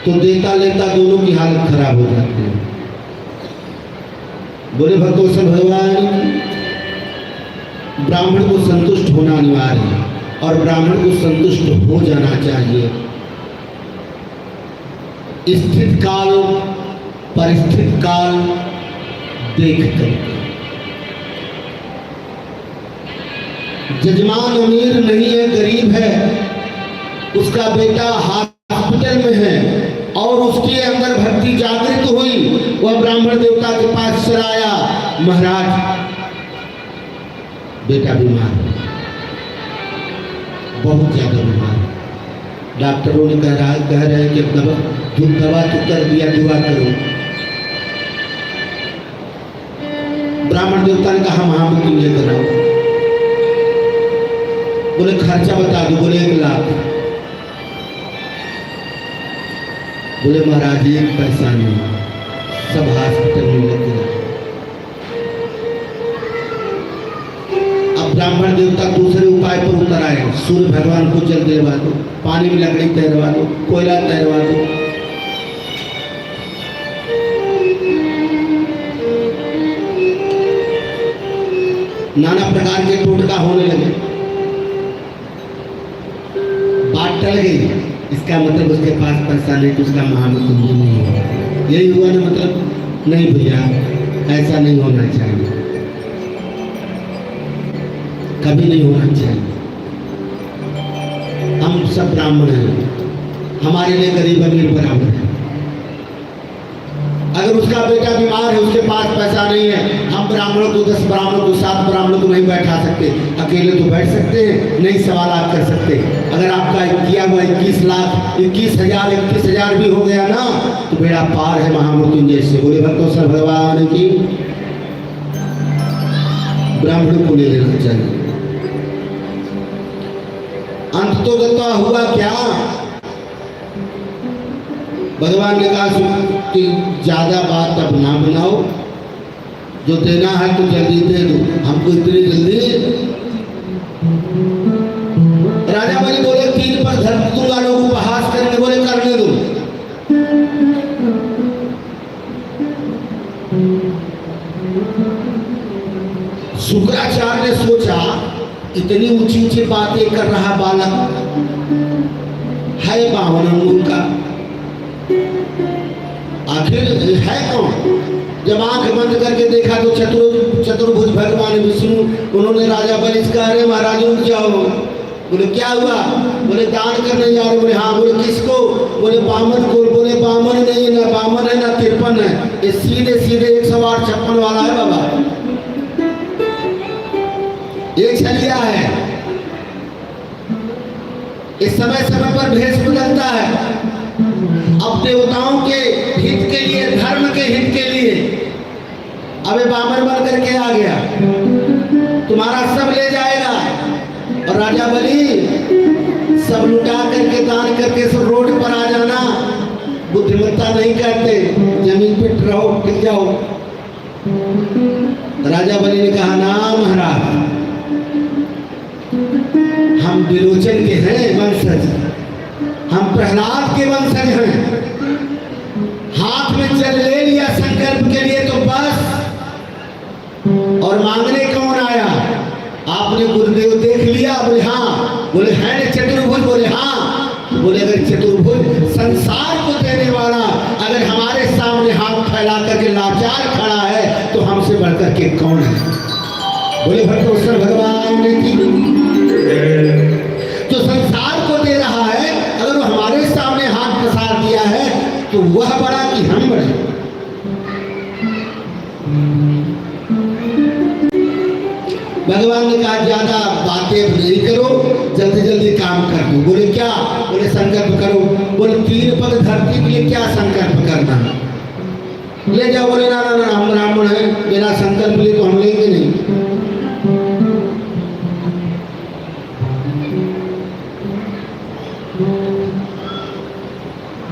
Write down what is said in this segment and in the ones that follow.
तो देता लेता दोनों की हालत खराब हो जाती है। बोले भक्तों भगवान, ब्राह्मण को संतुष्ट होना अनिवार्य है और ब्राह्मण को संतुष्ट हो जाना चाहिए। स्थित काल परिस्थिति काल देख करके। जजमान अमीर नहीं है, गरीब है, उसका बेटा हॉस्पिटल में है और उसके अंदर भक्ति जागृत हुई, वह ब्राह्मण देवता के पास चला आया, महाराज बेटा बीमार है, बहुत ज्यादा बीमार। डॉक्टरों ने कह रहे हैं कि दवा तो कर दिया, दुआ करो। ब्राह्मण देवता ने कहा महामृत्यु ये कराओ। बोले खर्चा बता दो। बोले 1 लाख। बोले महाराज एक पैसा नहीं, सब हॉस्पिटल में लग गया। अब ब्राह्मण देवता दूसरे उपाय पर उतर आए। सूर्य भगवान को जल दिलवा दो, पानी में लकड़ी तैरवा दो, कोयला तैरवा दो। नाना प्रकार के टोटका होने लगे। बात टल गई। इसका मतलब उसके पास पैसा नहीं तो उसका महामृत्यु नहीं होगा। यही हुआ ना, मतलब नहीं भैया ऐसा नहीं होना चाहिए, कभी नहीं होना चाहिए। हम सब ब्राह्मण हैं, हमारे लिए गरीब अमीर बराबर है। अगर उसका बेटा बीमार है, उसके पास पैसा नहीं है, हम ब्राह्मणों को 10 ब्राह्मणों को 7 ब्राह्मणों को नहीं बैठा सकते, अकेले तो बैठ सकते हैं, नहीं सवालात कर सकते। अगर आपका किया हुआ 21 लाख 21,000 भी हो गया ना तो बेड़ा पार है महामृत्युंजय से। बोले भक्तों सब भगवान की। ब्राह्मणों को ले लेना चाहिए। अंत तो गत्वा हुआ क्या, भगवान ने कहा कि ज्यादा बात अब ना बनाओ, जो देना है तो जल्दी दे दो, हमको इतनी जल्दी। राजा बलि बोले 3 पर धर दूंगा, लोग उपहास करेंगे। बोले करने दो। शुक्राचार्य ने सोचा इतनी ऊंची ऊंची बातें कर रहा बालक है, 52 अंगुल का, आखिर है कौन? जब आंख बंद करके देखा तो चतुर्भुज भगवान विष्णु। उन्होंने राजा बलि से कहा, अरे महाराज उठ जाओ। बोले क्या हुआ? बोले दान करने जा रहे। बोले हाँ। बोले किसको? बोले बामन को। बोले बामन नहीं, ना बामन है ना 53 है, ये सीधे 108-56 वाला है बाबा, एक छलिया है। इस समय समय पर भेष बदलता है। अब देवताओं के हित के लिए, धर्म के हित के लिए अबे बामन बन करके आ गया, तुम्हारा सब ले जाएगा। और राजा बलि सब लुटा करके दान करके सब रोड पर आ जाना। बुद्धिमत्ता नहीं करते, जमीन पे रहो, टिक जाओ। राजा बलि ने कहा ना महाराज, हम विरोचन के हैं वंशज, हम प्रहलाद के वंशज हैं। हाथ में जल ले लिया संकल्प के लिए तो बस। और मांगने कौन आया? आपने गुरुदेव देख लिया? बोले हाँ। बोले है ना चतुर्भुज? बोले हाँ। बोले अगर चतुर्भुज संसार को देने वाला अगर हमारे सामने हाथ फैला करके लाचार खड़ा है तो हमसे बढ़कर के कौन है? बोले भट्टोत्तर भगवान की। जो संसार को दे रहा है अगर वो हमारे सामने हाथ पसार दिया है तो वह बड़ा कि हम बड़े? भगवान ने कहा ज्यादा बातें नहीं करो, जल्दी जल्दी काम कर दो। बोले क्या? बोले संकल्प करो। बोले 3 पग धरती के लिए क्या संकल्प करना है? ले जाओ। बोले ना ना ना, हम ब्राह्मण हैं, बिना संकल्प लिए तो हम लेंगे नहीं।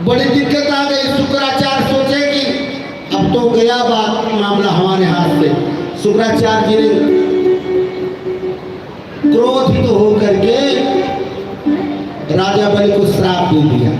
बड़ी दिक्कत आ गई। शुक्राचार्य सोचे कि अब तो गया बात मामला हमारे हाथ से। शुक्राचार्य जी ने क्रोधित होकर के राजा बलि को श्राप दे दिया।